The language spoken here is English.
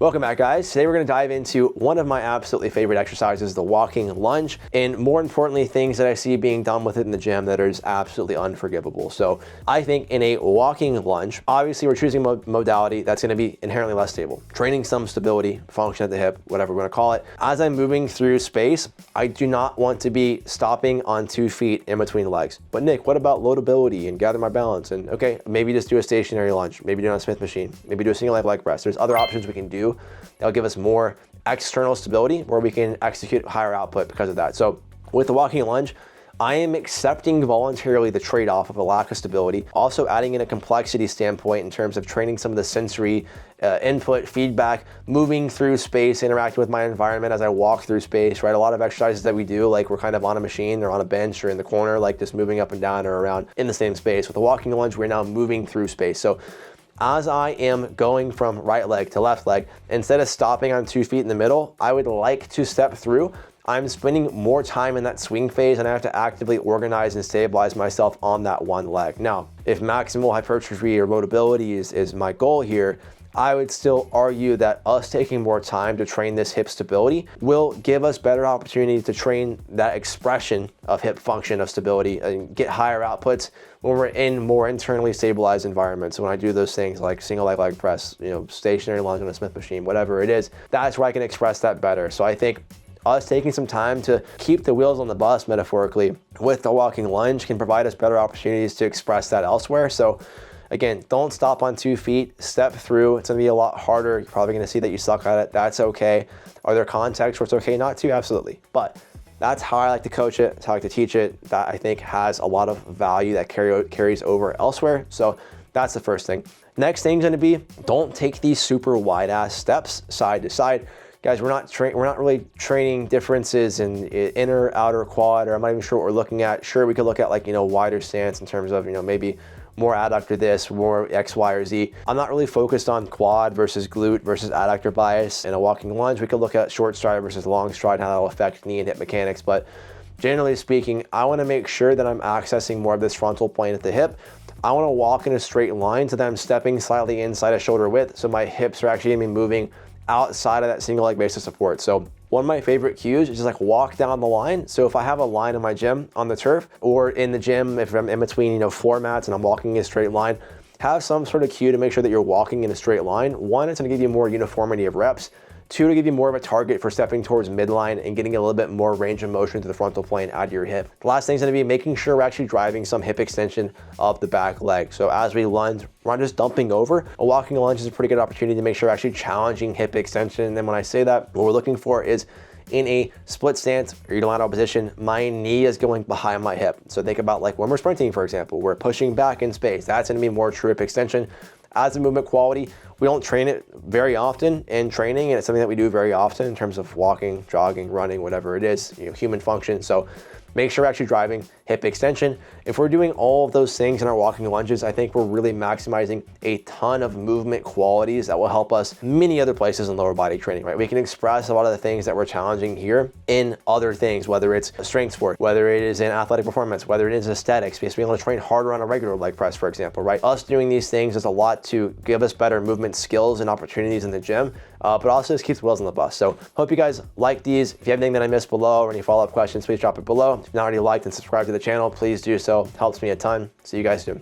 Welcome back, guys. Today we're going to dive into one of my absolutely favorite exercises, the walking lunge, and more importantly, things that I see being done with it in the gym that is absolutely unforgivable. So I think in a walking lunge, obviously we're choosing a modality that's going to be inherently less stable, training some stability, function at the hip, whatever we're going to call it. As I'm moving through space, I do not want to be stopping on 2 feet in between legs. But Nick, what about loadability and gather my balance? And okay, maybe just do a stationary lunge, maybe do it on a Smith machine, maybe do a single leg press. There's other options we can do that'll give us more external stability where we can execute higher output because of that. So with the walking lunge, I am accepting voluntarily the trade-off of a lack of stability, also adding in a complexity standpoint in terms of training some of the sensory input, feedback, moving through space, interacting with my environment as I walk through space, right? A lot of exercises that we do, like we're kind of on a machine or on a bench or in the corner, like just moving up and down or around in the same space. With the walking lunge, we're now moving through space. So as I am going from right leg to left leg, instead of stopping on 2 feet in the middle, I would like to step through. I'm spending more time in that swing phase and I have to actively organize and stabilize myself on that one leg. Now, if maximal hypertrophy or loadability is my goal here, I would still argue that us taking more time to train this hip stability will give us better opportunity to train that expression of hip function of stability and get higher outputs when we're in more internally stabilized environments. So when I do those things like single leg press, stationary lunge on a Smith machine, whatever it is, that's where I can express that better. So I think us taking some time to keep the wheels on the bus metaphorically with the walking lunge can provide us better opportunities to express that elsewhere. So again, don't stop on 2 feet, step through. It's gonna be a lot harder. You're probably gonna see that you suck at it. That's okay. Are there contexts where it's okay not to? Absolutely. But that's how I like to coach it. That's how I like to teach it. That I think has a lot of value that carries over elsewhere. So that's the first thing. Next thing's gonna be, don't take these super wide ass steps side to side. Guys, we're not really training differences in inner, outer quad, or I'm not even sure what we're looking at. Sure, we could look at wider stance in terms of, maybe more adductor this, more X, Y, or Z. I'm not really focused on quad versus glute versus adductor bias. In a walking lunge, we could look at short stride versus long stride, how that'll affect knee and hip mechanics. But generally speaking, I wanna make sure that I'm accessing more of this frontal plane at the hip. I wanna walk in a straight line so that I'm stepping slightly inside of shoulder width, so my hips are actually gonna be moving outside of that single leg base of support. So one of my favorite cues is just walk down the line. So if I have a line in my gym on the turf or in the gym, if I'm in between floor mats and I'm walking in a straight line, have some sort of cue to make sure that you're walking in a straight line. One, it's gonna give you more uniformity of reps. Two, to give you more of a target for stepping towards midline and getting a little bit more range of motion to the frontal plane out of your hip. The last thing is gonna be making sure we're actually driving some hip extension of the back leg. So as we lunge, we're not just dumping over. A walking lunge is a pretty good opportunity to make sure we're actually challenging hip extension. And then when I say that, what we're looking for is in a split stance or unilateral position, my knee is going behind my hip. So think about when we're sprinting, for example, we're pushing back in space. That's gonna be more true hip extension. As a movement quality, we don't train it very often in training, and it's something that we do very often in terms of walking, jogging, running, whatever it is, human function. So make sure we're actually driving hip extension. If we're doing all of those things in our walking lunges, I think we're really maximizing a ton of movement qualities that will help us many other places in lower body training, right? We can express a lot of the things that we're challenging here in other things, whether it's strength sport, whether it is in athletic performance, whether it is aesthetics, because being able to train harder on a regular leg press, for example, right? Us doing these things is a lot to give us better movement skills and opportunities in the gym, but also just keeps the wheels on the bus. So hope you guys like these. If you have anything that I missed below or any follow-up questions, please drop it below. If you've not already liked and subscribed to the channel, please do so. It helps me a ton. See you guys soon.